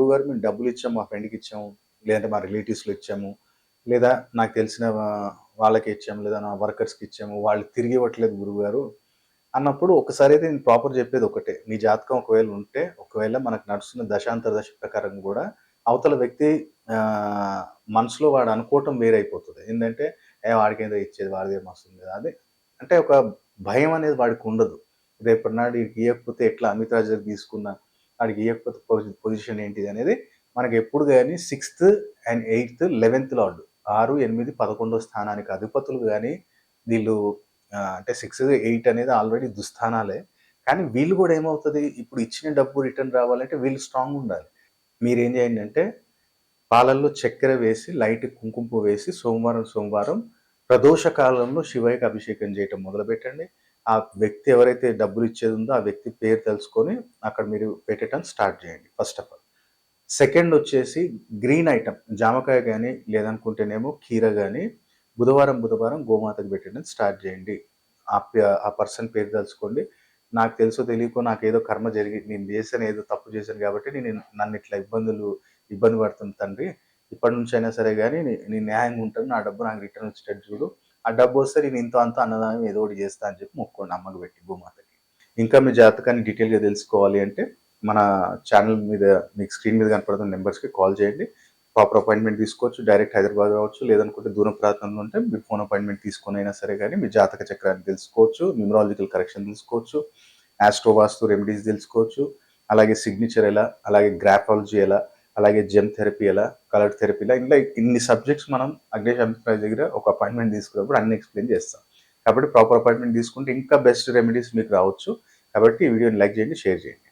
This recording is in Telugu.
గురువుగారు మేము డబ్బులు ఇచ్చాము, మా ఫ్రెండ్‌కి ఇచ్చాము, లేదంటే మా రిలేటివ్స్‌లో ఇచ్చాము, లేదా నాకు తెలిసిన వాళ్ళకి ఇచ్చాము, లేదా నా వర్కర్స్‌కి ఇచ్చాము, వాళ్ళు తిరిగి ఇవ్వట్లేదు గురువుగారు అన్నప్పుడు ఒకసారైతే నేను ప్రాపర్ చెప్పేది ఒకటే. నీ జాతకం ఒకవేళ ఉంటే, ఒకవేళ మనకు నడుస్తున్న దశాంతర దశ ప్రకారం గూడా అవతల వ్యక్తి మనసులో వాడు అనుకోవటం వేరైపోతది. ఏందంటే, వాడికేందో ఇచ్చేది వాడిదేమొస్తుంది కదా! అది అంటే ఒక భయం అనేది వాడికుండదు. రేపటినాడు ఈడికి ఇయ్యకపోతే ఎట్లా అమిత్ రాజు దగ్గర తీసుకున్నా, ఆడికి ఇయ్యకపోతే పొజిషన్ ఏంటిది అనేది మనకెప్పుడు గాని 6థ్ అండ్ 8థ్, 11థ్ లార్డ్ 6, 8, 11 స్థానానికి అధిపతులు గాని వీళ్ళు అంటే 6, 8 అనేది ఆల్రెడీ దుస్థానాలే. కానీ వీళ్ళు గూడా ఏమవుతది, ఇప్పుడు ఇచ్చిన డబ్బు రిటర్న్ రావాలంటే వీళ్ళు స్ట్రాంగుండాలి. మీరేం చేయండంటే, పాలల్లో చక్కెర వేసి, లైట్ కుంకుమ పువ్వు వేసి సోమవారం, సోమవారం ప్రదోష కాలంలో శివయ్యకి అభిషేకం చేయటం మొదలుపెట్టండి. ఆ వ్యక్తి ఎవరైతే డబ్బులిచ్చేదుందో ఆ వ్యక్తి పేరు తెలుసుకొని అక్కడ మీరు పెట్టటం స్టార్ట్ చేయండి ఫస్ట్ ఆఫ్ ఆల్. సెకండ్ వచ్చేసి గ్రీన్ ఐటెమ్ జామకాయ గాని, లేదనుకుంటేనేమో కీర గాని బుధవారం, బుధవారం గోమాతకు పెట్టడం స్టార్ట్ చేయండి. ఆ పర్సన్ పేరు తెలుసుకోండి. నాకు తెలుసో తెలియకో నాకేదో కర్మ జరిగి నేను చేశాను ఏదో తప్పు చేశాను కాబట్టి నన్నిట్లా ఇబ్బంది పడుతుంది తండ్రి. ఇప్పటి నుంచైనా సరే గాని నేను న్యాయంగా ఉంటాను. నా డబ్బు నాకు రిటర్న్ వచ్చేటట్టు చూడు. ఆ డబ్బొస్తే నేను ఇంతో అంతో అన్నదానం ఏదో ఒకటి చేస్తా అని చెప్పి మొక్కుకోండి అమ్మకి పెట్టి గోమాతకి. ఇంకా మీ జాతకాన్ని డీటెయిల్‌గా తెలుసుకోవాలి అంటే మన ఛానల్ మీద మీకు స్క్రీన్ మీద కనపడుతున్న నెంబర్స్‌కి కాల్ చేయండి. ప్రాపర్ అపాయింట్‌మెంట్ తీసుకోవచ్చు. డైరెక్ట్ హైదరాబాద్ రావచ్చు. లేదనుకుంటే దూర ప్రాంతంలో ఉంటే మీరు ఫోన్ అపాయింట్‌మెంట్ తీసుకొనైనా సరే గానీ మీ జాతక చక్రాన్ని తెలుసుకోవచ్చు. న్యూమరాలజికల్ కరెక్షన్ తెలుసుకోవచ్చు. ఆస్ట్రో వాస్తు రెమెడీస్ తెలుసుకోవచ్చు. అలాగే సిగ్నేచర్ ఎలా, అలాగే గ్రాఫాలజీ ఎలా, అలాగే జెమ్ థెరపీ ఎలా, కలర్ థెరపీ ఎలా ఇలా ఇన్ని సబ్జెక్ట్స్ మనం అగ్నేష్ అమితరాజ్ దగ్గర ఒక అపాయింట్‌మెంట్ తీసుకున్నప్పుడు అన్ని ఎక్స్‌ప్లెయిన్ చేస్తాం. కాబట్టి ప్రాపర్ అపాయింట్‌మెంట్ తీసుకుంటే ఇంకా బెస్ట్ రెమెడీస్ మీకు రావచ్చు. కాబట్టి ఈ వీడియోని లైక్ చేయండి, షేర్ చేయండి.